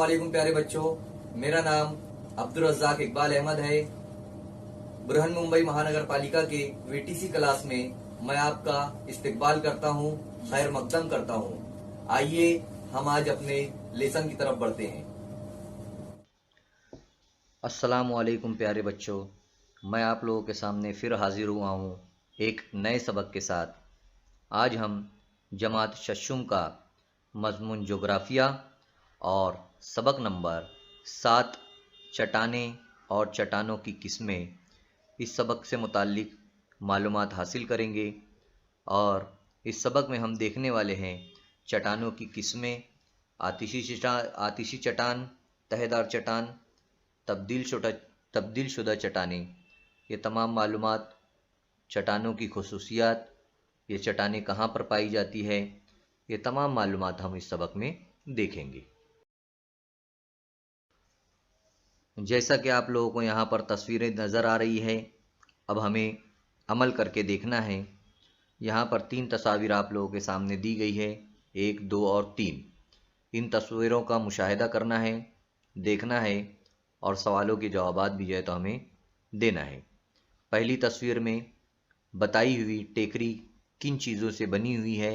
अस्सलामुअलैकुम प्यारे बच्चों, मेरा नाम अब्दुल रज़्ज़ाक इकबाल अहमद है। बुरहन मुंबई महानगर पालिका के वीटीसी क्लास में मैं आपका इस्तकबाल करता हूँ, खैर मकदम करता हूँ। आइए हम आज अपने लेसन की तरफ बढ़ते हैं। अस्सलामुअलैकुम प्यारे बच्चों, मैं आप लोगों के सामने फिर हाजिर हुआ हूँ एक नए सबक के साथ। आज हम जमात शशुम का मज़मून जोग्राफिया और सबक नंबर 7 चट्टानें और चट्टानों की किस्में, इस सबक से मुताल्लिक मालूमात हासिल करेंगे। और इस सबक में हम देखने वाले हैं चट्टानों की किस्में, आतिशी चट्टान, तहेदार चट्टान, तब्दील शुदा चट्टानें, ये तमाम मालूमात, चट्टानों की खुसूसियात, ये चट्टानें कहाँ पर पाई जाती है, ये तमाम मालूमात हम इस सबक में देखेंगे। जैसा कि आप लोगों को यहाँ पर तस्वीरें नज़र आ रही है, अब हमें अमल करके देखना है। यहाँ पर 3 तस्वीर आप लोगों के सामने दी गई है, 1, 2 और 3। इन तस्वीरों का मुशाहिदा करना है, देखना है और सवालों के जवाबात भी जो है तो हमें देना है। पहली तस्वीर में बताई हुई टेकरी किन चीज़ों से बनी हुई है,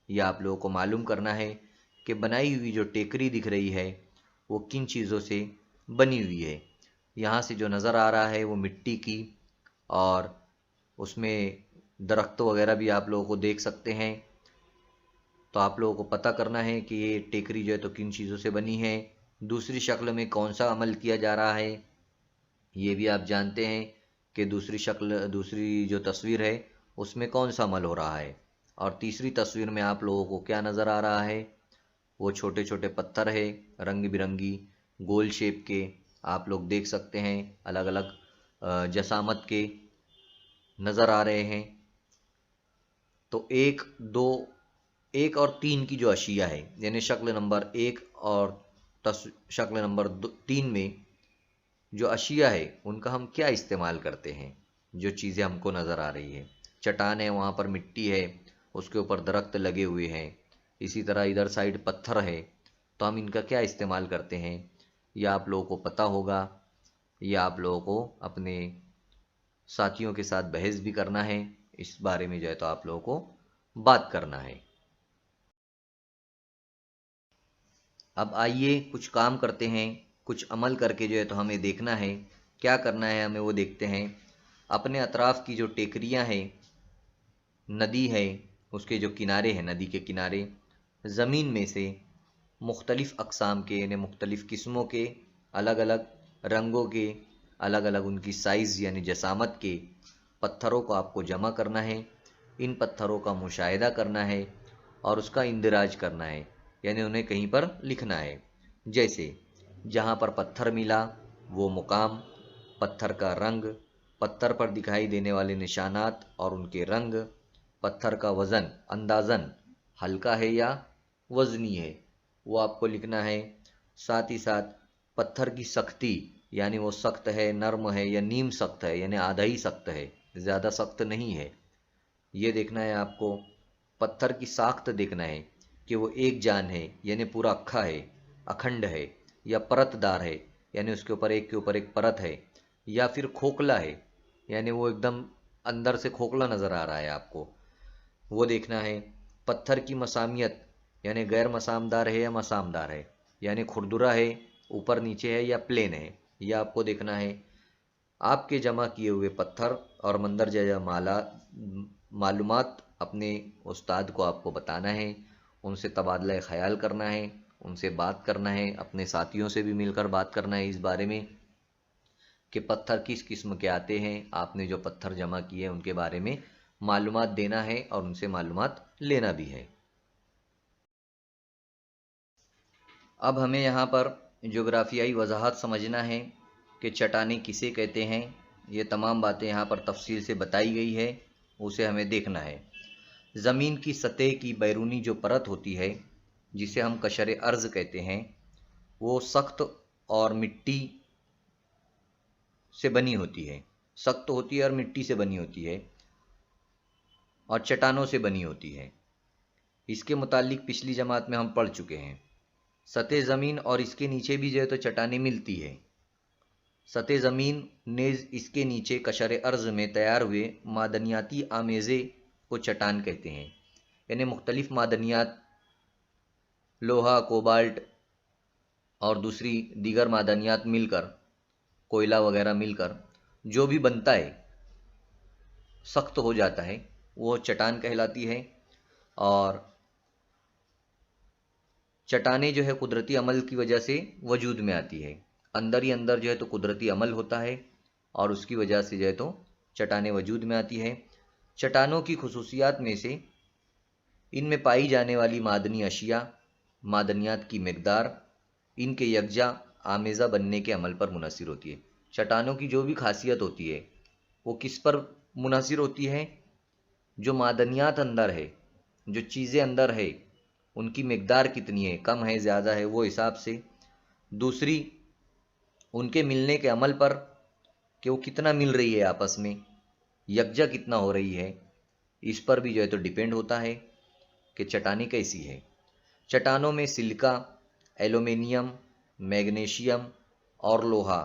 यह आप लोगों को मालूम करना है कि बनाई हुई जो टेकरी दिख रही है वो किन चीज़ों से बनी हुई है। यहाँ से जो नज़र आ रहा है वो मिट्टी की, और उसमें दरख्त वगैरह भी आप लोगों को देख सकते हैं। तो आप लोगों को पता करना है कि ये टेकरी जो है तो किन चीज़ों से बनी है। दूसरी शक्ल में कौन सा अमल किया जा रहा है, ये भी आप जानते हैं कि दूसरी जो तस्वीर है उसमें कौन सा अमल हो रहा है। और तीसरी तस्वीर में आप लोगों को क्या नज़र आ रहा है, वो छोटे छोटे पत्थर है, रंग बिरंगी गोल शेप के, आप लोग देख सकते हैं, अलग अलग जसामत के नज़र आ रहे हैं। तो 1, 2, 1 और 3 की जो अशिया है, यानी शक्ल नंबर 1 और शक्ल नंबर 3 में जो अशिया है उनका हम क्या इस्तेमाल करते हैं। जो चीज़ें हमको नज़र आ रही है, चट्टान है, वहाँ पर मिट्टी है, उसके ऊपर दरख्त लगे हुए हैं, इसी तरह इधर साइड पत्थर है, तो हम इनका क्या इस्तेमाल करते हैं, यह आप लोगों को पता होगा। यह आप लोगों को अपने साथियों के साथ बहस भी करना है, इस बारे में जो है तो आप लोगों को बात करना है। अब आइए कुछ काम करते हैं, कुछ अमल करके जो है तो हमें देखना है क्या करना है हमें, वो देखते हैं। अपने अतराफ़ की जो टेकरियां हैं, नदी है, उसके जो किनारे हैं, नदी के किनारे ज़मीन में से मुख्तलिफ़ अक़साम के, यानी मुख्तलिफ़ किस्मों के, अलग अलग रंगों के, अलग अलग उनकी साइज़ यानी जसामत के पत्थरों को आपको जमा करना है। इन पत्थरों का मुशाहिदा करना है और उसका इंदराज करना है, यानी उन्हें कहीं पर लिखना है। जैसे जहाँ पर पत्थर मिला वो मुकाम, पत्थर का रंग, पत्थर पर दिखाई देने वाले निशानात और उनके रंग, पत्थर का वज़न अंदाज़न हल्का है या वज़नी है, वो आपको लिखना है। साथ ही साथ पत्थर की सख्ती, यानी वो सख्त है, नर्म है या नीम सख्त है, यानी आधा ही सख्त है, ज़्यादा सख्त नहीं है, ये देखना है आपको। पत्थर की साख्त देखना है कि वो एक जान है, यानी पूरा अक्खा है, अखंड है, या परतदार है, यानी उसके ऊपर एक के ऊपर एक परत है, या फिर खोखला है, यानी वो एकदम अंदर से खोखला नज़र आ रहा है आपको, वो देखना है। पत्थर की मसामियत, यानी गैर मसामदार है या मसामदार है, यानी खुरदुरा है, ऊपर नीचे है या प्लेन है, यह आपको देखना है। आपके जमा किए हुए पत्थर और मंदरजा मालूमात अपने उस्ताद को आपको बताना है, उनसे तबादला ख्याल करना है, उनसे बात करना है, अपने साथियों से भी मिलकर बात करना है इस बारे में कि पत्थर किस किस्म के आते हैं, आपने जो पत्थर जमा किए हैं उनके बारे में मालूमात देना है और उनसे मालूमात लेना भी है। अब हमें यहाँ पर जोग्राफियाई वजाहत समझना है कि चट्टानें किसे कहते हैं। ये तमाम बातें यहाँ पर तफसील से बताई गई है, उसे हमें देखना है। ज़मीन की सतह की बैरूनी जो परत होती है, जिसे हम कशर अर्ज़ कहते हैं, वो सख्त और मिट्टी से बनी होती है, सख्त होती है और मिट्टी से बनी होती है और चट्टानों से बनी होती है। इसके मुतालिक पिछली जमात में हम पढ़ चुके हैं। सतह ज़मीन और इसके नीचे भी जो है तो चट्टानें मिलती है। सतह ज़मीन नेज़ इसके नीचे कशर अर्ज़ में तैयार हुए मादनियाती आमेज़े को चट्टान कहते हैं। यानी मुख्तलिफ़ मादनियात, लोहा, कोबाल्ट और दूसरी दीगर मादनियात मिलकर, कोयला वगैरह मिलकर जो भी बनता है, सख्त हो जाता है, वो चट्टान कहलाती है। और चट्टानें जो है कुदरती अमल की वजह से वजूद में आती है। अंदर ही अंदर जो है तो कुदरती अमल होता है और उसकी वजह से जो है तो चट्टानें वजूद में आती है। चट्टानों की खुसूसियात में से इनमें पाई जाने वाली मादनी अशिया, मादनियात की मिकदार इनके यकजा आमेज़ा बनने के अमल पर मुनहसिर होती है। चट्टानों की जो भी खासियत होती है वो किस पर मुनहसिर होती है? जो मादनियात अंदर है, जो चीज़ें अंदर है, उनकी मिकदार कितनी है, कम है, ज़्यादा है, वो हिसाब से। दूसरी, उनके मिलने के अमल पर कि वो कितना मिल रही है, आपस में यकजा कितना हो रही है, इस पर भी जो है तो डिपेंड होता है कि चट्टानें कैसी है। चट्टानों में सिलिका, एल्यूमिनियम, मैग्नीशियम और लोहा,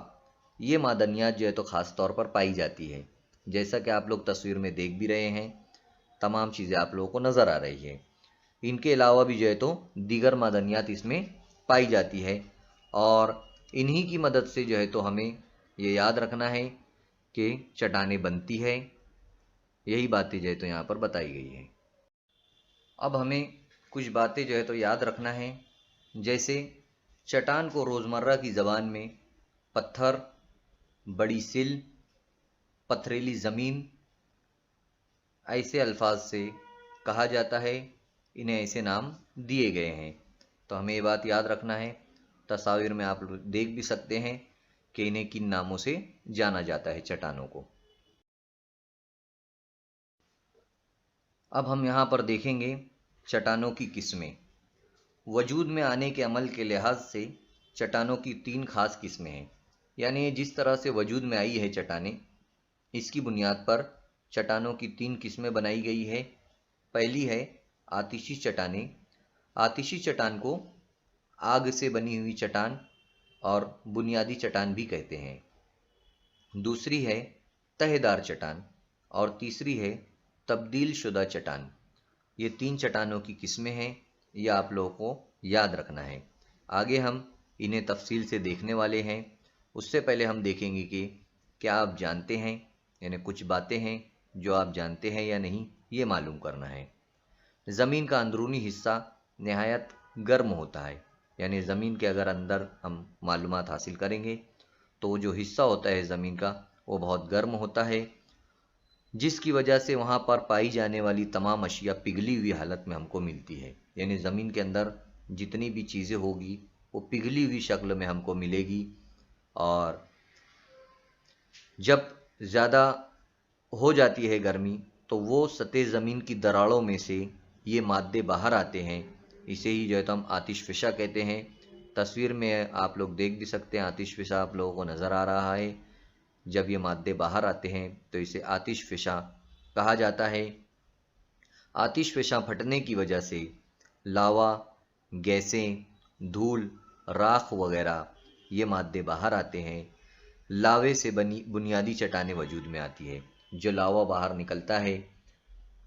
ये मादनियात जो है तो ख़ास तौर पर पाई जाती है। जैसा कि आप लोग तस्वीर में देख भी रहे हैं, तमाम चीज़ें आप लोगों को नज़र आ रही है। इनके अलावा भी जो है तो दीगर मादनियात इसमें पाई जाती है और इन्हीं की मदद से जो है तो हमें ये याद रखना है कि चट्टानें बनती है। यही बातें जो है तो यहाँ पर बताई गई है। अब हमें कुछ बातें जो है तो याद रखना है, जैसे चट्टान को रोज़मर्रा की ज़बान में पत्थर, बड़ी सिल, पथरीली ज़मीन ऐसे अल्फाज से कहा जाता है। इन्हें ऐसे नाम दिए गए हैं, तो हमें ये बात याद रखना है। तस्वीर में आप लोग देख भी सकते हैं कि इन्हें किन नामों से जाना जाता है चट्टानों को। अब हम यहाँ पर देखेंगे चट्टानों की किस्में। वजूद में आने के अमल के लिहाज से चट्टानों की 3 खास किस्में हैं। यानी जिस तरह से वजूद में आई है चट्टानें, इसकी बुनियाद पर चट्टानों की 3 किस्में बनाई गई है। पहली है आतिशी चट्टानें। आतिशी चट्टान को आग से बनी हुई चट्टान और बुनियादी चट्टान भी कहते हैं। दूसरी है तहेदार चट्टान और तीसरी है तब्दील शुदा चट्टान। ये 3 चट्टानों की किस्में हैं, यह आप लोगों को याद रखना है। आगे हम इन्हें तफसील से देखने वाले हैं। उससे पहले हम देखेंगे कि क्या आप जानते हैं, यानी कुछ बातें हैं जो आप जानते हैं या नहीं, ये मालूम करना है। ज़मीन का अंदरूनी हिस्सा नहायत गर्म होता है। यानी ज़मीन के अगर अंदर हम मालूमात हासिल करेंगे तो जो हिस्सा होता है ज़मीन का वो बहुत गर्म होता है, जिसकी वजह से वहाँ पर पाई जाने वाली तमाम अशिया पिघली हुई हालत में हमको मिलती है। यानी ज़मीन के अंदर जितनी भी चीज़ें होगी वो पिघली हुई शक्ल में हमको मिलेगी। और जब ज़्यादा हो जाती है गर्मी तो वो सतह ज़मीन की दरारों में से ये मादे बाहर आते हैं। इसे ही जो है तो हम आतिशफ़िशा कहते हैं। तस्वीर में आप लोग देख भी सकते हैं, आतिशफ़िशा आप लोगों को नज़र आ रहा है। जब ये मादे बाहर आते हैं तो इसे आतिशफ़िशा कहा जाता है। आतिशफ़िशा फटने की वजह से लावा, गैसें, धूल, राख वगैरह ये मादे बाहर आते हैं। लावे से बनी बुनियादी चट्टानें वजूद में आती है। जो लावा बाहर निकलता है,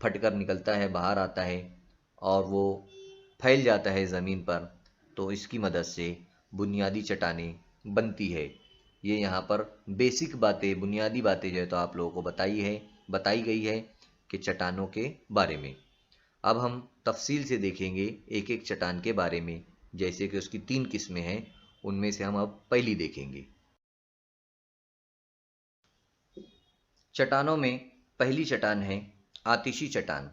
फटकर निकलता है, बाहर आता है और वो फैल जाता है ज़मीन पर, तो इसकी मदद से बुनियादी चट्टानें बनती है। ये यहाँ पर बेसिक बातें, बुनियादी बातें जो है तो आप लोगों को बताई गई है कि चट्टानों के बारे में। अब हम तफसील से देखेंगे एक एक चट्टान के बारे में। जैसे कि उसकी 3 किस्में हैं, उनमें से हम अब पहली देखेंगे। चट्टानों में पहली चट्टान है आतिशी चट्टान।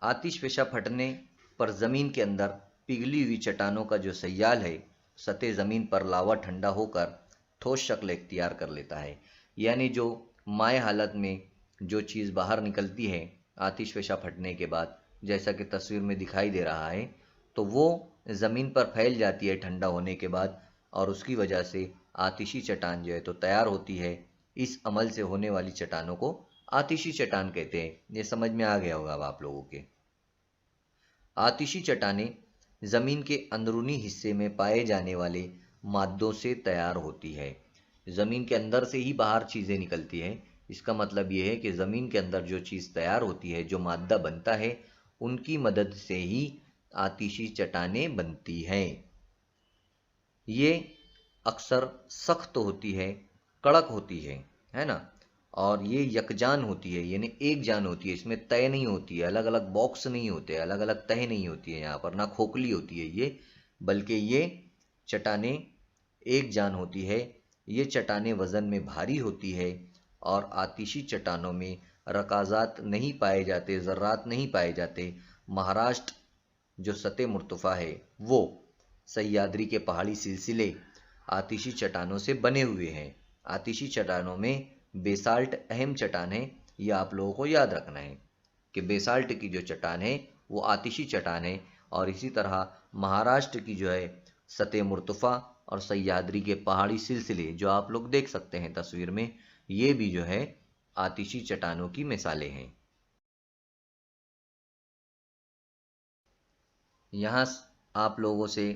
आतिशफ़िशा फटने पर ज़मीन के अंदर पिघली हुई चट्टानों का जो सयाल है, सतह ज़मीन पर लावा ठंडा होकर ठोस शक्ल इख्तियार कर लेता है। यानी जो माए हालत में जो चीज़ बाहर निकलती है आतिशफ़िशा फटने के बाद, जैसा कि तस्वीर में दिखाई दे रहा है, तो वो ज़मीन पर फैल जाती है ठंडा होने के बाद और उसकी वजह से आतिशी चट्टान जो है तो तैयार होती है। इस अमल से होने वाली चट्टानों को आतिशी चट्टान कहते हैं। ये समझ में आ गया होगा अब आप लोगों के। आतिशी चट्टानें ज़मीन के अंदरूनी हिस्से में पाए जाने वाले मादों से तैयार होती है। ज़मीन के अंदर से ही बाहर चीज़ें निकलती हैं। इसका मतलब ये है कि ज़मीन के अंदर जो चीज़ तैयार होती है, जो मादा बनता है, उनकी मदद से ही आतिशी चट्टानें बनती हैं। ये अक्सर सख्त होती है, कड़क होती है ना, और ये यकजान होती है, यानी एक जान होती है। इसमें तय नहीं होती है, अलग अलग बॉक्स नहीं होते, अलग अलग तह नहीं होती है। यहाँ पर ना खोखली होती है ये, बल्कि ये चट्टानें एक जान होती है। ये चट्टानें वज़न में भारी होती है और आतिशी चट्टानों में रकाज़ात नहीं पाए जाते, ज़र्रात नहीं पाए जाते। महाराष्ट्र जो सतह मुर्तफ़ा है, वो सह्याद्री के पहाड़ी सिलसिले आतिशी चट्टानों से बने हुए हैं। आतिशी चट्टानों में बेसाल्ट अहम चट्टान है। ये आप लोगों को याद रखना है कि बेसाल्ट की जो चट्टान है वो आतिशी चट्टान है, और इसी तरह महाराष्ट्र की जो है सतह मुर्तफ़ा और सह्याद्री के पहाड़ी सिलसिले जो आप लोग देख सकते हैं तस्वीर में, ये भी जो है आतिशी चट्टानों की मिसालें हैं। यहाँ आप लोगों से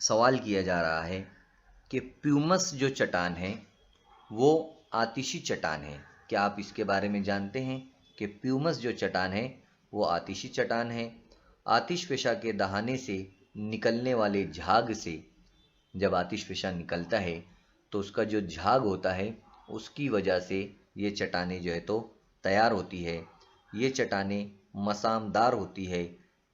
सवाल किया जा रहा है कि प्यूमस जो चट्टान है वो आतिशी चट्टान है। क्या आप इसके बारे में जानते हैं कि प्यूमस जो चट्टान है वो आतिशी चट्टान है? आतिशफ़िशा के दहाने से निकलने वाले झाग से जब आतिशफ़िशा निकलता है तो उसका जो झाग होता है उसकी वजह से ये चट्टानें जो है तो तैयार होती है। ये चट्टानें मसामदार होती है,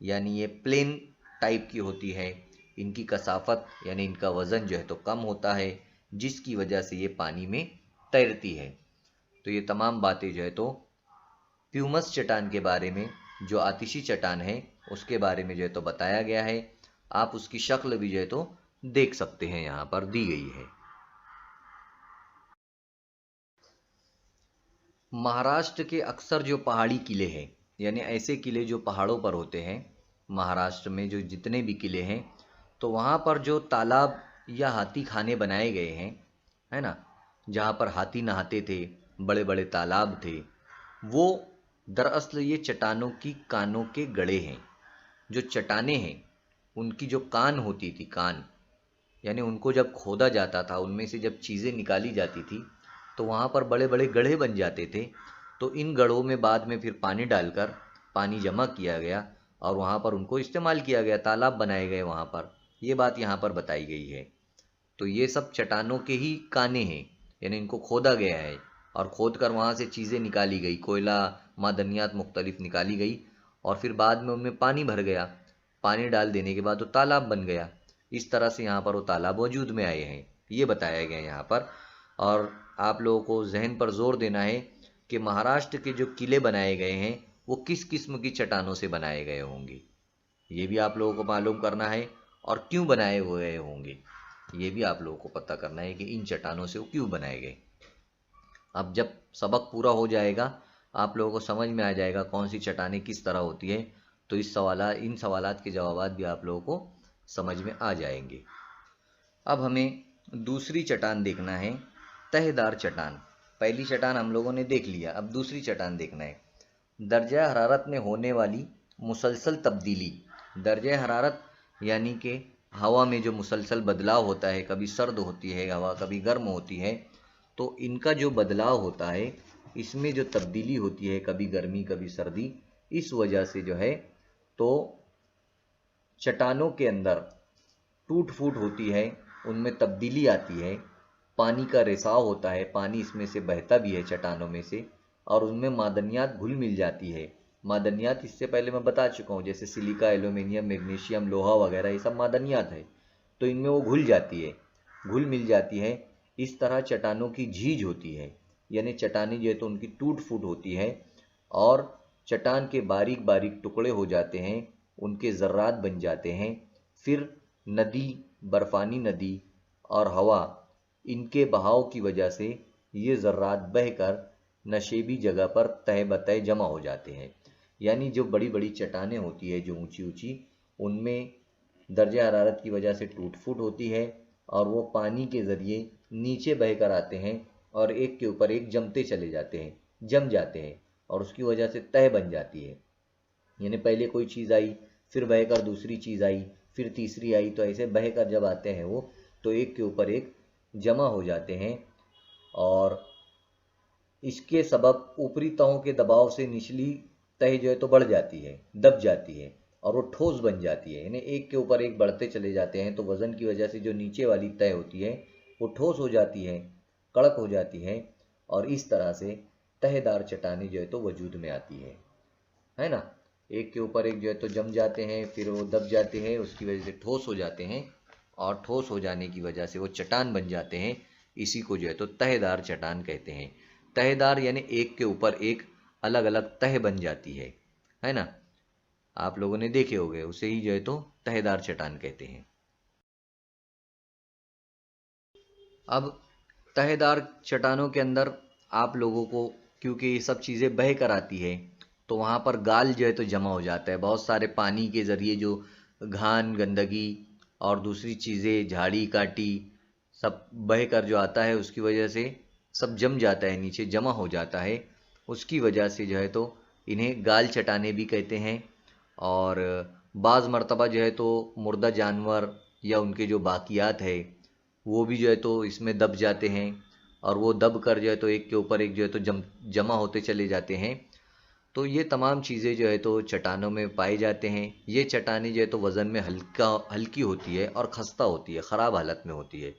यानी ये प्लेन टाइप की होती है। इनकी कसाफत यानी इनका वज़न जो है तो कम होता है, जिसकी वजह से ये पानी में तैरती है। तो ये तमाम बातें जो है तो प्यूमस चट्टान के बारे में, जो आतिशी चट्टान है उसके बारे में जो है तो बताया गया है। आप उसकी शक्ल भी जो है तो देख सकते हैं, यहाँ पर दी गई है। महाराष्ट्र के अक्सर जो पहाड़ी किले हैं, यानी ऐसे किले जो पहाड़ों पर होते हैं, महाराष्ट्र में जो जितने भी किले हैं, तो वहाँ पर जो तालाब या हाथी खाने बनाए गए हैं, है ना, जहाँ पर हाथी नहाते थे, बड़े बड़े तालाब थे, वो दरअसल ये चट्टानों की कानों के गड़े हैं। जो चट्टानें हैं उनकी जो कान होती थी, कान यानी उनको जब खोदा जाता था, उनमें से जब चीज़ें निकाली जाती थी, तो वहाँ पर बड़े बड़े गड्ढे बन जाते थे। तो इन गड्ढों में बाद में फिर पानी डालकर पानी जमा किया गया और वहाँ पर उनको इस्तेमाल किया गया, तालाब बनाए गए वहाँ पर। ये बात यहाँ पर बताई गई है। तो ये सब चट्टानों के ही काने हैं, यानी इनको खोदा गया है और खोद कर वहाँ से चीज़ें निकाली गई, कोयला, मादनियात मुख्तलिफ निकाली गई, और फिर बाद में उनमें पानी भर गया। पानी डाल देने के बाद वो तालाब बन गया। इस तरह से यहाँ पर वो तालाब वजूद में आए हैं, ये बताया गया यहाँ पर। और आप लोगों को जहन पर जोर देना है कि महाराष्ट्र के जो किले बनाए गए हैं वो किस किस्म की चट्टानों से बनाए गए होंगे, ये भी आप लोगों को मालूम करना है, और क्यों बनाए हुए होंगे ये भी आप लोगों को पता करना है कि इन चट्टानों से वो क्यों बनाए गए। अब जब सबक पूरा हो जाएगा आप लोगों को समझ में आ जाएगा कौन सी चट्टानें किस तरह होती है, तो इन सवालात के जवाब भी आप लोगों को समझ में आ जाएंगे। अब हमें दूसरी चट्टान देखना है, तहदार चट्टान। पहली चट्टान हम लोगों ने देख लिया, अब दूसरी चट्टान देखना है। दर्जा हरारत में होने वाली मुसलसल तब्दीली। दर्जा हरारत यानी कि हवा में जो मुसलसल बदलाव होता है, कभी सर्द होती है हवा, कभी गर्म होती है, तो इनका जो बदलाव होता है, इसमें जो तब्दीली होती है, कभी गर्मी कभी सर्दी, इस वजह से जो है तो चट्टानों के अंदर टूट फूट होती है, उनमें तब्दीली आती है, पानी का रिसाव होता है, पानी इसमें से बहता भी है चट्टानों में से, और उनमें मादनियात घुल मिल जाती है। मादनियात इससे पहले मैं बता चुका हूँ, जैसे सिलिका, एल्यूमिनियम, मैग्नीशियम, लोहा वगैरह, ये सब मादनियात है, तो इनमें वो घुल जाती है, घुल मिल जाती है। इस तरह चट्टानों की झीज होती है, यानी चट्टानें जो है तो उनकी टूट फूट होती है और चट्टान के बारीक बारीक टुकड़े हो जाते हैं, उनके ज़र्रात बन जाते हैं। फिर नदी, बर्फ़ानी नदी और हवा, इनके बहाव की वजह से ये ज़र्रात बहकर नशेबी जगह पर तह बतह जमा हो जाते हैं। यानी जो बड़ी बड़ी चट्टानें होती है, जो ऊंची ऊंची, उनमें दर्जा हरारत की वजह से टूट फूट होती है और वो पानी के ज़रिए नीचे बहकर आते हैं और एक के ऊपर एक जमते चले जाते हैं, जम जाते हैं, और उसकी वजह से तह बन जाती है। यानी पहले कोई चीज़ आई, फिर बहकर दूसरी चीज़ आई, फिर तीसरी आई, तो ऐसे बह कर जब आते हैं वो तो एक के ऊपर एक जमा हो जाते हैं और इसके सबब ऊपरी तहों के दबाव से निचली तह जो है तो बढ़ जाती है, दब जाती है और वो ठोस बन जाती है। यानी एक के ऊपर एक बढ़ते चले जाते हैं तो वजन की वजह से जो नीचे वाली तह होती है वो ठोस हो जाती है, कड़क हो जाती है और इस तरह से तहदार चट्टानें जो है तो वजूद में आती है ना। एक के ऊपर एक जो है तो जम जाते हैं, फिर वो दब जाते हैं, उसकी वजह से ठोस हो जाते हैं और ठोस हो जाने की वजह से वो चट्टान बन जाते हैं। इसी को जो है तो तहदार चट्टान कहते हैं। तहदार यानी एक के ऊपर एक अलग अलग तह बन जाती है ना। आप लोगों ने देखे होंगे, उसे ही जो है तो तहदार चट्टान कहते हैं। अब तहदार चट्टानों के अंदर आप लोगों को, क्योंकि ये सब चीज़ें बह कर आती है तो वहाँ पर गाल जो है तो जमा हो जाता है। बहुत सारे पानी के ज़रिए जो घान गंदगी और दूसरी चीज़ें झाड़ी काटी सब बह कर जो आता है उसकी वजह से सब जम जाता है, नीचे जमा हो जाता है। उसकी वजह से जो है तो इन्हें गाल चट्टानें भी कहते हैं। और बाज़ मर्तबा जो है तो मुर्दा जानवर या उनके जो बाकियात है वो भी जो है तो इसमें दब जाते हैं और वो दब कर जो है तो एक के ऊपर एक जो है तो जमा होते चले जाते हैं। तो ये तमाम चीज़ें जो है तो चट्टानों में पाए जाते हैं। ये चट्टानें जो है तो वज़न में हल्की होती है और खस्ता होती है, ख़राब हालत में होती है।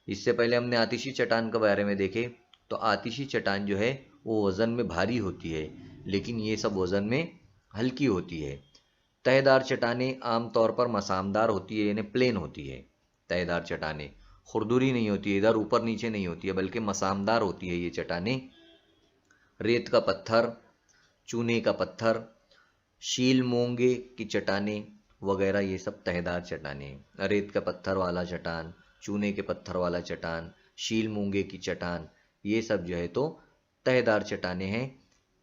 इससे पहले हमने आतिशी चट्टान के बारे में देखे तो आतिशी चट्टान जो है वो वज़न में भारी होती है, लेकिन ये सब वज़न में हल्की होती है। तहदार चट्टानें आमतौर पर मसामदार होती है, यानी प्लेन होती है। तहदार चट्टानें खुरदुरी नहीं होती है, इधर ऊपर नीचे नहीं होती है, बल्कि मसामदार होती है ये चट्टानें। रेत का पत्थर, चूने का पत्थर, शील मोंगे की चट्टानें वगैरह ये सब तहदार चट्टानें। रेत का पत्थर वाला चट्टान, चूने के पत्थर वाला चट्टान, शील मूंगे की चट्टान, ये सब जो है तो तहदार चट्टानें हैं।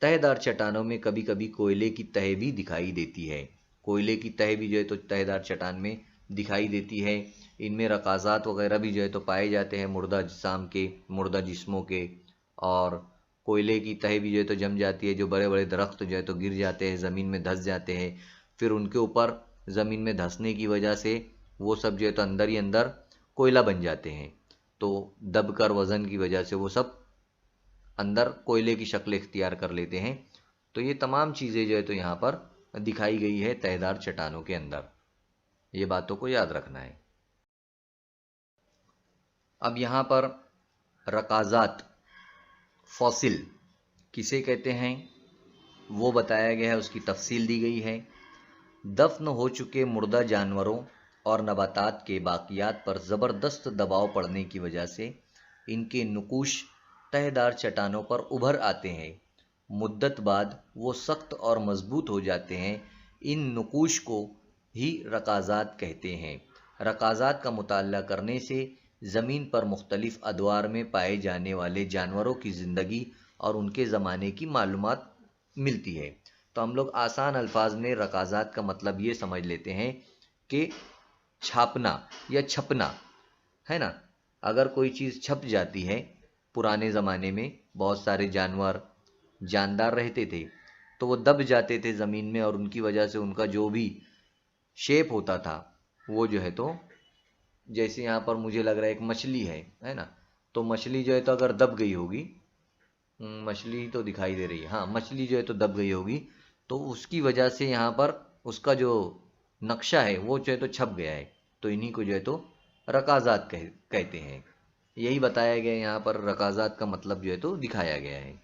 तहदार चट्टानों में कभी कभी कोयले की तह भी दिखाई देती है। कोयले की तह भी जो है तो तहदार चट्टान में दिखाई देती है। इनमें रकाज़ात वगैरह भी जो है तो पाए जाते हैं, मुर्दा जिस्म के, मुर्दा जिस्मों के। और कोयले की तह भी जो है तो जम जाती है, जो बड़े बड़े दरख्त जो है तो गिर जाते हैं, ज़मीन में धंस जाते हैं, फिर उनके ऊपर ज़मीन में धंसने की वजह से वो सब जो है तो अंदर ही अंदर कोयला बन जाते हैं। तो दबकर वज़न की वजह से वो सब अंदर कोयले की शक्ल इख्तियार कर लेते हैं। तो ये तमाम चीज़ें जो है तो यहाँ पर दिखाई गई है तहदार चट्टानों के अंदर। ये बातों को याद रखना है। अब यहाँ पर रकाज़ात, फॉसिल किसे कहते हैं वो बताया गया है, उसकी तफसील दी गई है। दफन हो चुके मुर्दा जानवरों और नबातात के बाकियात पर ज़बरदस्त दबाव पड़ने की वजह से इनके नुकूश तहदार चट्टानों पर उभर आते हैं। मुद्दत बाद वो सख्त और मजबूत हो जाते हैं। इन नुकूश को ही रकाज़ात कहते हैं। रकाज़ात का मुताला करने से ज़मीन पर मुख्तलिफ़ अदवार में पाए जाने वाले जानवरों की ज़िंदगी और उनके ज़माने की मालूमात मिलती है। तो हम लोग आसान अल्फाज में रकाज़ात का मतलब ये समझ लेते हैं कि छापना या छपना, है ना। अगर कोई चीज़ छप जाती है, पुराने ज़माने में बहुत सारे जानवर जानदार रहते थे तो वो दब जाते थे ज़मीन में और उनकी वजह से उनका जो भी शेप होता था वो जो है तो, जैसे यहाँ पर मुझे लग रहा है एक मछली है ना। तो मछली जो है तो अगर दब गई होगी, मछली तो दिखाई दे रही है, हाँ मछली जो है तो दब गई होगी तो उसकी वजह से यहाँ पर उसका जो नक्शा है वो जो है तो छप गया है। तो इन्हीं को जो है तो रकाज़ात कहते हैं। यही बताया गया यहाँ पर, रकाज़ात का मतलब जो है तो दिखाया गया है।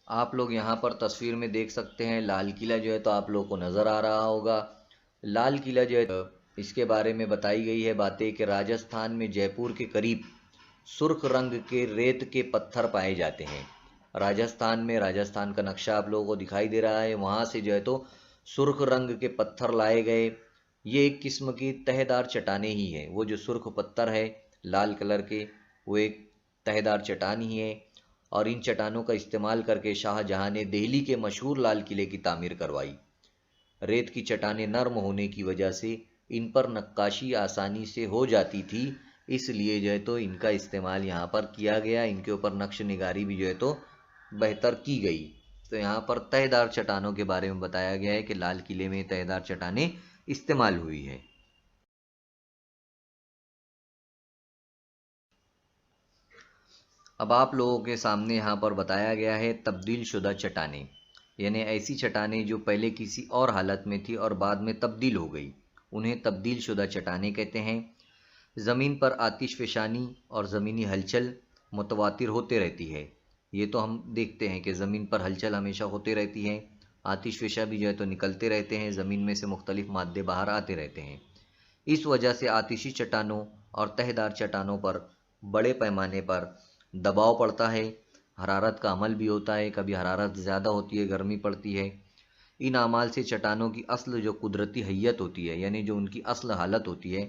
आप लोग यहाँ पर तस्वीर में देख सकते हैं लाल किला जो है तो आप लोगों को नज़र आ रहा होगा। लाल किला जो है तो इसके बारे में बताई गई है बातें कि राजस्थान में जयपुर के करीब सुर्ख रंग के रेत के पत्थर पाए जाते हैं। राजस्थान में, राजस्थान का नक्शा आप लोगों को दिखाई दे रहा है, वहाँ से जो है तो सुर्ख रंग के पत्थर लाए गए। ये एक किस्म की तहदार चट्टानें ही है। वो जो सुर्ख पत्थर है लाल कलर के, वो एक तहदार चट्टान ही है। और इन चट्टानों का इस्तेमाल करके शाहजहां ने दिल्ली के मशहूर लाल किले की तामीर करवाई। रेत की चट्टानें नर्म होने की वजह से इन पर नक्काशी आसानी से हो जाती थी, इसलिए जो है तो इनका इस्तेमाल यहाँ पर किया गया। इनके ऊपर नक्श निगारी भी जो है तो बेहतर की गई। तो यहाँ पर तहदार चट्टानों के बारे में बताया गया है कि लाल किले में तहदार चट्टानें इस्तेमाल हुई है। अब आप लोगों के सामने यहाँ पर बताया गया है तब्दील शुदा चट्टानें, यानी ऐसी चट्टानें जो पहले किसी और हालत में थी और बाद में तब्दील हो गई, उन्हें तब्दील शुदा चट्टानें कहते हैं। ज़मीन पर आतिशफ़शानी और ज़मीनी हलचल मुतवातिर होते रहती है। ये तो हम देखते हैं कि ज़मीन पर हलचल हमेशा होते रहती है, आतिशफ़शा भी जो है तो निकलते रहते हैं, ज़मीन में से मुख्तलिफ मादे बाहर आते रहते हैं। इस वजह से आतिशी चट्टानों और तहदार चट्टानों पर बड़े पैमाने पर दबाव पड़ता है, हरारत का अमल भी होता है, कभी हरारत ज़्यादा होती है, गर्मी पड़ती है। इन अमाल से चट्टानों की असल जो कुदरती हैयत होती है, यानी जो उनकी असल हालत होती है,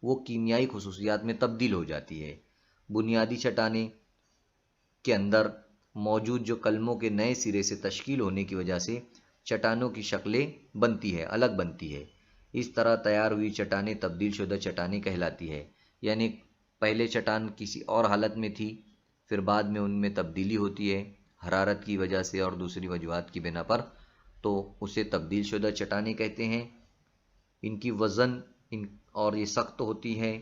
वो कीमियाई खुसूसियात में तब्दील हो जाती है। बुनियादी चट्टानें के अंदर मौजूद जो कलमों के नए सिरे से तश्कील होने की वजह से चट्टानों की शक्लें बनती है, अलग बनती है। इस तरह तैयार हुई चट्टानें तब्दील शुदा चट्टानें कहलाती है, यानी पहले चट्टान किसी और हालत में थी, फिर बाद में उनमें तब्दीली होती है हरारत की वजह से और दूसरी वजूहात की बिना पर, तो उसे तब्दील शुदा चट्टानें कहते हैं। इनकी वज़न और ये सख्त होती है,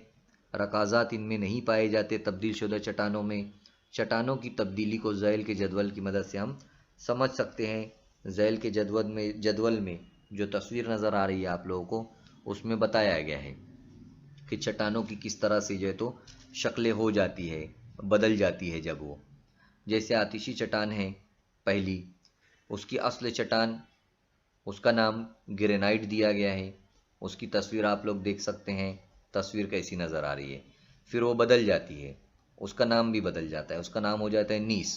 रकाज़ात इनमें नहीं पाए जाते तब्दील शुदा चट्टानों में। चट्टानों की तब्दीली को ज़ैल के जदवल की मदद से हम समझ सकते हैं। ज़ैल के जदवल में जो तस्वीर नज़र आ रही है आप लोगों को, उसमें बताया गया है कि चट्टानों की किस तरह से जो है तो शक्लें हो जाती है, बदल जाती है। जब वो जैसे आतिशी चट्टान है पहली, उसकी असल चट्टान, उसका नाम ग्रेनाइट दिया गया है। उसकी तस्वीर आप लोग देख सकते हैं, तस्वीर कैसी नज़र आ रही है। फिर वो बदल जाती है, उसका नाम भी बदल जाता है, उसका नाम हो जाता है नीस,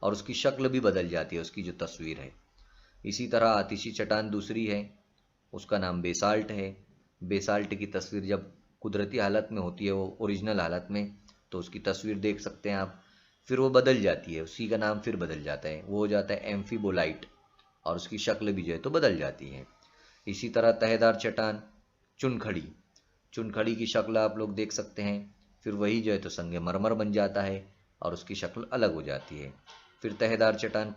और उसकी शक्ल भी बदल जाती है, उसकी जो तस्वीर है। इसी तरह आतिशी चट्टान दूसरी है, उसका नाम बेसाल्ट है। बेसाल्ट की तस्वीर जब कुदरती हालत में होती है, वो ओरिजिनल हालत में, तो उसकी तस्वीर देख सकते हैं आप। फिर वो बदल जाती है, उसी का नाम फिर बदल जाता है, वो हो जाता है एम्फीबोलाइट, और उसकी शक्ल भी जो है तो बदल जाती है। इसी तरह तहदार चट्टान चुनखड़ी की शक्ल आप लोग देख सकते हैं। फिर वही जो है तो संगे मरमर बन जाता है और उसकी शक्ल अलग हो जाती है। फिर तहदार चट्टान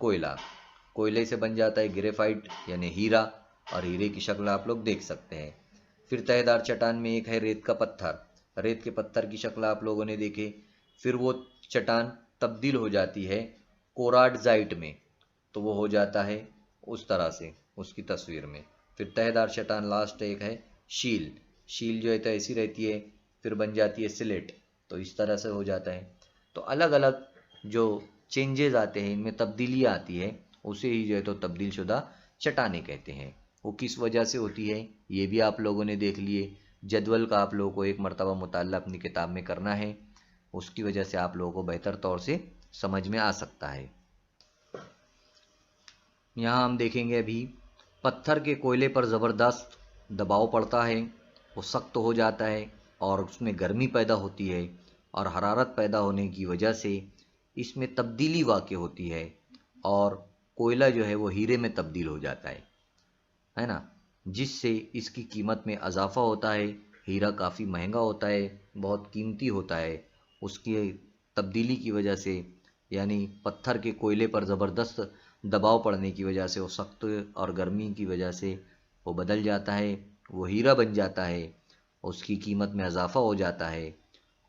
कोयले से बन जाता है ग्रेफाइट यानी हीरा, और हीरे की शक्ल आप लोग देख सकते हैं। फिर तहदार चट्टान में एक है रेत का पत्थर, रेत के पत्थर की शक्ल आप लोगों ने देखे। फिर वो चट्टान तब्दील हो जाती है कोराडजाइट में, तो वो हो जाता है उस तरह से उसकी तस्वीर में। फिर तहदार चट्टान लास्ट एक है शील जो है तो ऐसी रहती है, फिर बन जाती है सिलेट, तो इस तरह से हो जाता है। तो अलग अलग जो चेंजेस आते हैं, इनमें तब्दीलियाँ आती है, उसे ही जो है तो तब्दील शुदा चट्टानें कहते हैं। वो किस वजह से होती है ये भी आप लोगों ने देख लिए। जदवल का आप लोगों को एक मरतबा मुताल्ला अपनी किताब में करना है, उसकी वजह से आप लोगों को बेहतर तौर से समझ में आ सकता है। यहाँ हम देखेंगे अभी पत्थर के कोयले पर ज़बरदस्त दबाव पड़ता है, वो सख्त हो जाता है और उसमें गर्मी पैदा होती है, और हरारत पैदा होने की वजह से इसमें तब्दीली वाक़ई होती है, और कोयला जो है वो हीरे में तब्दील हो जाता है ना, जिससे इसकी कीमत में इजाफ़ा होता है। हीरा काफ़ी महंगा होता है, बहुत कीमती होता है। उसकी तब्दीली की वजह से, यानी पत्थर के कोयले पर ज़बरदस्त दबाव पड़ने की वजह से, वो सख्त और गर्मी की वजह से वो बदल जाता है, वो हीरा बन जाता है, उसकी कीमत में इजाफ़ा हो जाता है।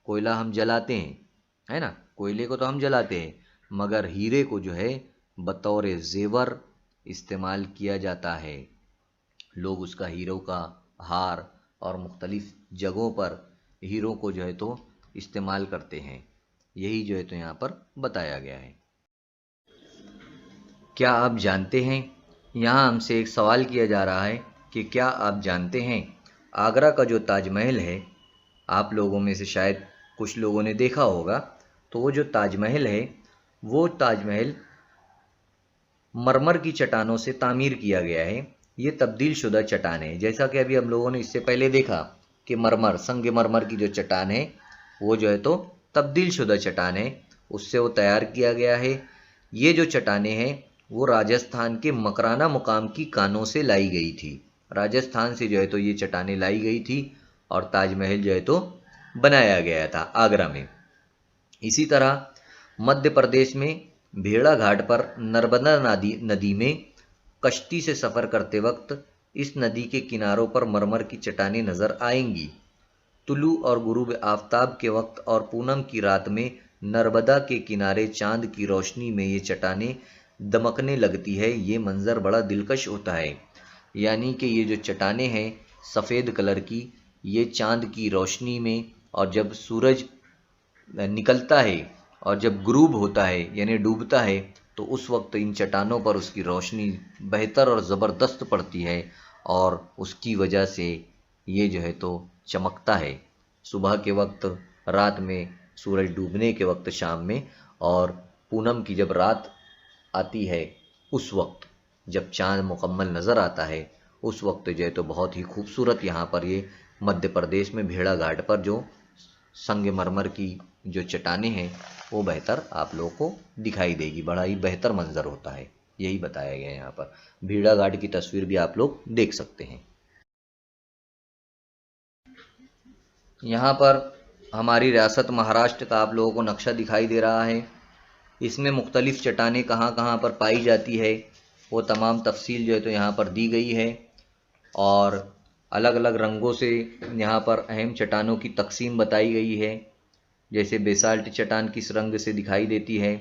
कोयला हम जलाते हैं, है ना, कोयले को तो हम जलाते हैं, मगर हीरे को जो है बतौर ज़ेवर इस्तेमाल किया जाता है। लोग उसका हीरों का हार और मुख्तलिफ जगहों पर हीरों को जो है तो इस्तेमाल करते हैं। यही जो है तो यहाँ पर बताया गया है। क्या आप जानते हैं, यहाँ हमसे एक सवाल किया जा रहा है कि क्या आप जानते हैं आगरा का जो ताजमहल है, आप लोगों में से शायद कुछ लोगों ने देखा होगा, तो वो जो ताजमहल है, वो ताजमहल मरमर की चट्टानों से तामीर किया गया है। ये तब्दील शुदा चट्टान है। जैसा कि अभी हम लोगों ने इससे पहले देखा कि संग मरमर की जो चट्टान है वो जो है तो तब्दील शुदा चट्टान है, उससे वो तैयार किया गया है। ये जो चट्टानें हैं वो राजस्थान के मकराना मुकाम की कानों से लाई गई थी। राजस्थान से जो है तो ये चट्टानें लाई गई थी और ताजमहल जो है तो बनाया गया था आगरा में। इसी तरह मध्य प्रदेश में भेड़ा घाट पर नर्मदा नदी में कश्ती से सफ़र करते वक्त इस नदी के किनारों पर मरमर की चट्टानें नजर आएंगी। तुलु और गुरूब आफताब के वक्त और पूनम की रात में नर्मदा के किनारे चांद की रोशनी में ये चट्टानें दमकने लगती है। ये मंजर बड़ा दिलकश होता है। यानी कि ये जो चट्टानें हैं सफ़ेद कलर की, ये चांद की रोशनी में और जब सूरज निकलता है और जब गुरूब होता है यानी डूबता है तो उस वक्त इन चट्टानों पर उसकी रोशनी बेहतर और ज़बरदस्त पड़ती है और उसकी वजह से ये जो है तो चमकता है सुबह के वक्त, रात में, सूरज डूबने के वक्त शाम में, और पूनम की जब रात आती है उस वक्त जब चांद मुकम्मल नज़र आता है उस वक्त जो है तो बहुत ही खूबसूरत यहाँ पर ये मध्य प्रदेश में भेड़ा घाट पर जो संगमरमर की जो चट्टानें हैं वो बेहतर आप लोगों को दिखाई देगी। बड़ा ही बेहतर मंजर होता है, यही बताया गया है यहाँ पर। भेड़ा घाट की तस्वीर भी आप लोग देख सकते हैं। यहाँ पर हमारी रियासत महाराष्ट्र का आप लोगों को नक्शा दिखाई दे रहा है। इसमें मुख्तलिफ़ चट्टानें कहाँ कहाँ पर पाई जाती है वो तमाम तफसील जो है तो यहाँ पर दी गई है और अलग अलग रंगों से यहाँ पर अहम चट्टानों की तकसीम बताई गई है। जैसे बेसाल्ट चट्टान किस रंग से दिखाई देती है,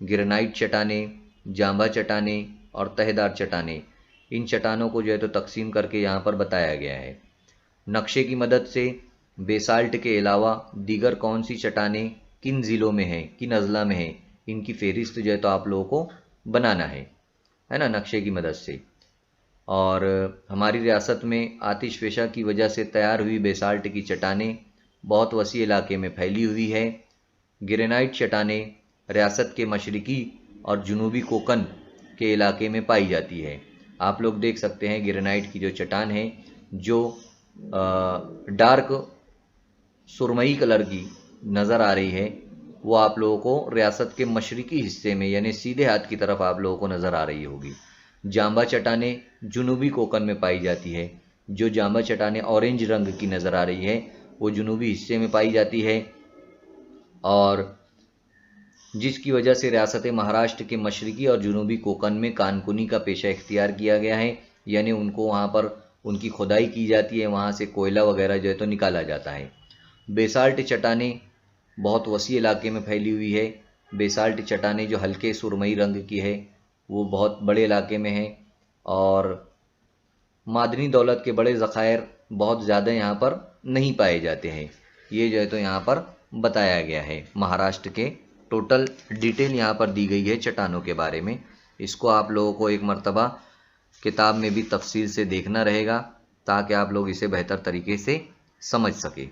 ग्रेनाइट चट्टानें, जांबा चट्टानें और तहदार चट्टानें, इन चट्टानों को जो है तो तकसीम करके यहाँ पर बताया गया है। नक्शे की मदद से बेसाल्ट के अलावा दीगर कौन सी चट्टानें किन ज़िलों में हैं, किन अजला में हैं, इनकी फहरिस्त जो है तो आप लोगों को बनाना है ना, नक्शे की मदद से। और हमारी रियासत में आतिशफ़ेशा की वजह से तैयार हुई बेसाल्ट की चट्टानें बहुत वसी इलाके में फैली हुई है। ग्रेनाइट चट्टानें रियासत के मशरकी और जुनूबी कोकन के इलाके में पाई जाती है। आप लोग देख सकते हैं ग्रेनाइट की जो चट्टान है जो डार्क सुरमई कलर की नज़र आ रही है वो आप लोगों को रियासत के मशरकी हिस्से में यानी सीधे हाथ की तरफ आप लोगों को नज़र आ रही होगी। जांबा चट्टानें जुनूबी कोकन में पाई जाती है। जो जांबा चट्टानें ऑरेंज रंग की नज़र आ रही है वो जुनूबी हिस्से में पाई जाती है और जिसकी वजह से रियासत महाराष्ट्र के मशरकी और जुनूबी कोकन में कानकुनी का पेशा इख्तियार किया गया है। यानी उनको वहाँ पर उनकी खुदाई की जाती है, वहाँ से कोयला वगैरह जो है तो निकाला जाता है। बेसाल्ट चट्टानें बहुत वसी इलाके में फैली हुई है। बेसाल्ट चट्टानें जो हल्के सुरमई रंग की है वो बहुत बड़े इलाके में है और मादनी दौलत के बड़े ज़खायर बहुत ज़्यादा यहाँ पर नहीं पाए जाते हैं। ये जो है तो यहाँ पर बताया गया है। महाराष्ट्र के टोटल डिटेल यहाँ पर दी गई है चट्टानों के बारे में। इसको आप लोगों को एक मर्तबा किताब में भी तफसील से देखना रहेगा ताकि आप लोग इसे बेहतर तरीके से समझ सके।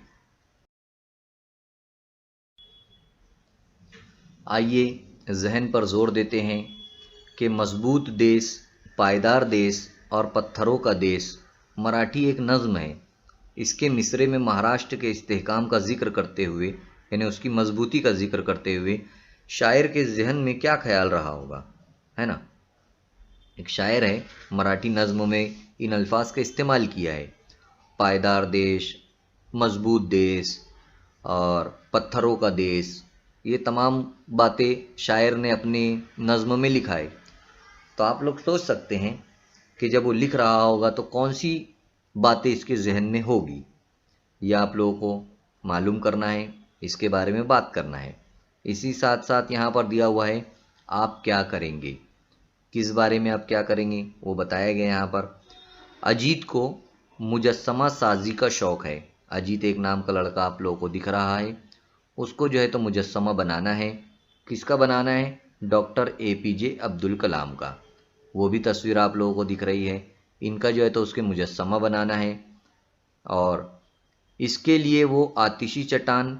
आइए जहन पर जोर देते हैं कि मजबूत देश, पायदार देश और पत्थरों का देश मराठी एक नज़्म है। इसके मिसरे में महाराष्ट्र के इस्तेहकाम का जिक्र करते हुए यानी उसकी मजबूती का जिक्र करते हुए शायर के जहन में क्या ख्याल रहा होगा, है ना। एक शायर है, मराठी नज़्म में इन अल्फाज का इस्तेमाल किया है। पायदार देश, मजबूत देश और पत्थरों का देश, ये तमाम बातें शायर ने अपनी नज़्म में लिखा है। तो आप लोग सोच सकते हैं कि जब वो लिख रहा होगा तो कौन सी बातें इसके जहन में होगी। यह आप लोगों को मालूम करना है, इसके बारे में बात करना है। इसी साथ साथ यहाँ पर दिया हुआ है आप क्या करेंगे, किस बारे में आप क्या करेंगे वो बताया गया यहाँ पर। अजीत को मुजस्समा साजी का शौक़ है। अजीत एक नाम का लड़का आप लोगों को दिख रहा है, उसको जो है तो मुजस्समा बनाना है। किसका बनाना है? डॉक्टर APJ अब्दुल कलाम का। वो भी तस्वीर आप लोगों को दिख रही है। इनका जो है तो उसके मुजस्समा बनाना है और इसके लिए वो आतिशी चट्टान,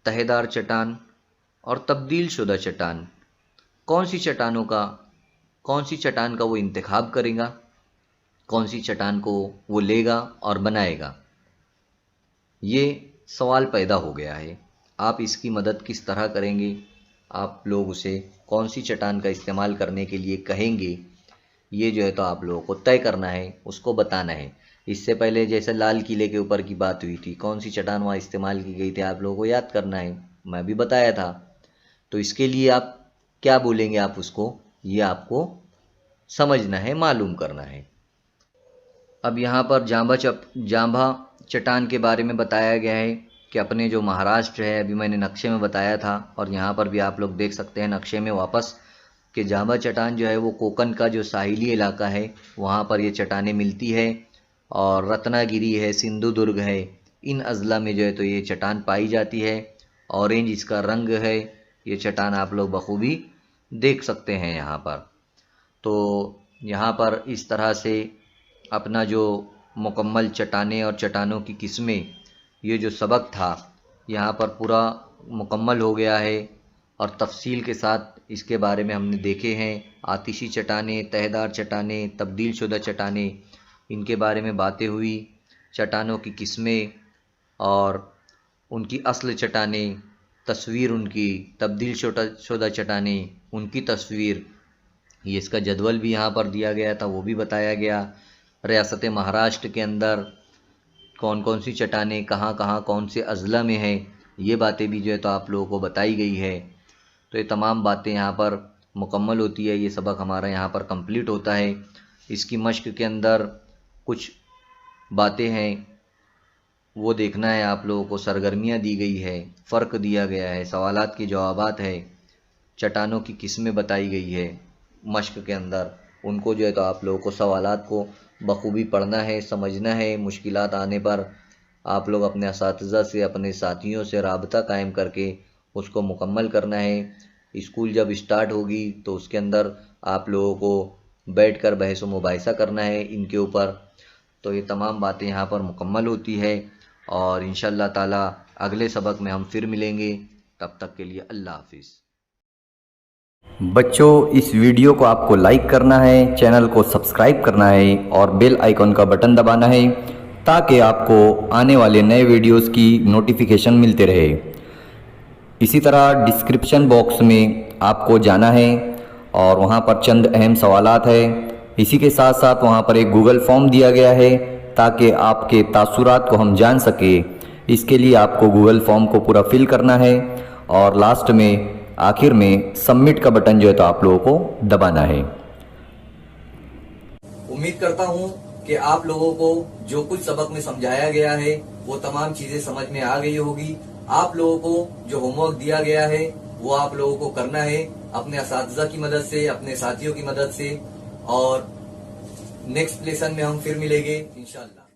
तहदार चट्टान और तब्दील शुदा चट्टान, कौन सी चट्टान का वो इंतखाब करेगा, कौन सी चट्टान को वो लेगा और बनाएगा, ये सवाल पैदा हो गया है। आप इसकी मदद किस तरह करेंगे, आप लोग उसे कौन सी चट्टान का इस्तेमाल करने के लिए कहेंगे, ये जो है तो आप लोगों को तय करना है, उसको बताना है। इससे पहले जैसे लाल किले के ऊपर की बात हुई थी, कौन सी चट्टान वहाँ इस्तेमाल की गई थी आप लोगों को याद करना है, मैं भी बताया था। तो इसके लिए आप क्या बोलेंगे आप उसको, ये आपको समझना है, मालूम करना है। अब यहाँ पर जांभा चट्टान के बारे में बताया गया है कि अपने जो महाराष्ट्र है, अभी मैंने नक्शे में बताया था और यहाँ पर भी आप लोग देख सकते हैं नक्शे में वापस, कि जांभा चट्टान जो है वो कोकण का जो साहिली इलाका है वहाँ पर ये चट्टानें मिलती है। और रत्नागिरी है, सिंधुदुर्ग है, इन अजला में जो है तो ये चट्टान पाई जाती है। ऑरेंज इसका रंग है, ये चट्टान आप लोग बखूबी देख सकते हैं यहाँ पर। तो यहाँ पर इस तरह से अपना जो मुकम्मल चट्टानें और चट्टानों की किस्में, ये जो सबक था यहाँ पर पूरा मुकम्मल हो गया है और तफसील के साथ इसके बारे में हमने देखे हैं। आतिशी चट्टानें, तहदार चट्टानें, तब्दील शुदा चट्टानें, इनके बारे में बातें हुई। चट्टानों की किस्में और उनकी असल चट्टानें, तस्वीर उनकी, तब्दील शुदा चट्टानें, उनकी तस्वीर, ये इसका जदवल भी यहाँ पर दिया गया था, वो भी बताया गया। रियासत महाराष्ट्र के अंदर कौन कौन सी चट्टानें कहाँ कहाँ कौन से अजला में है, ये बातें भी जो है तो आप लोगों को बताई गई है। तो ये तमाम बातें यहाँ पर मुकम्मल होती है, ये सबक हमारा यहाँ पर कंप्लीट होता है। इसकी मश्क के अंदर कुछ बातें हैं वो देखना है आप लोगों को, सरगर्मियाँ दी गई है, फ़र्क दिया गया है, सवालात के जवाबात है, चट्टानों की किस्में बताई गई है मश्क के अंदर। उनको जो है तो आप लोगों को सवालात को बखूबी पढ़ना है, समझना है। मुश्किलात आने पर आप लोग अपने असातिज़ा से, अपने साथियों से राबता कायम करके उसको मुकम्मल करना है। स्कूल जब स्टार्ट होगी तो उसके अंदर आप लोगों को बैठकर बहस व मुबाहिसा करना है इनके ऊपर। तो ये तमाम बातें यहाँ पर मुकम्मल होती है और इंशाअल्लाह ताला अगले सबक में हम फिर मिलेंगे। तब तक के लिए अल्लाह हाफिज़। बच्चों, इस वीडियो को आपको लाइक करना है, चैनल को सब्सक्राइब करना है और बेल आइकॉन का बटन दबाना है ताकि आपको आने वाले नए वीडियोस की नोटिफिकेशन मिलते रहे। इसी तरह डिस्क्रिप्शन बॉक्स में आपको जाना है और वहां पर चंद अहम सवालात है। इसी के साथ साथ वहां पर एक गूगल फॉर्म दिया गया है ताकि आपके तासुरात को हम जान सके। इसके लिए आपको गूगल फॉर्म को पूरा फिल करना है और लास्ट में, आखिर में सबमिट का बटन जो है तो आप लोगों को दबाना है। उम्मीद करता हूं कि आप लोगों को जो कुछ सबक में समझाया गया है वो तमाम चीजें समझ में आ गई होगी। आप लोगों को जो होमवर्क दिया गया है वो आप लोगों को करना है अपने असातिज़ा की मदद से, अपने साथियों की मदद से। और नेक्स्ट लेसन में हम फिर मिलेंगे इंशाअल्लाह।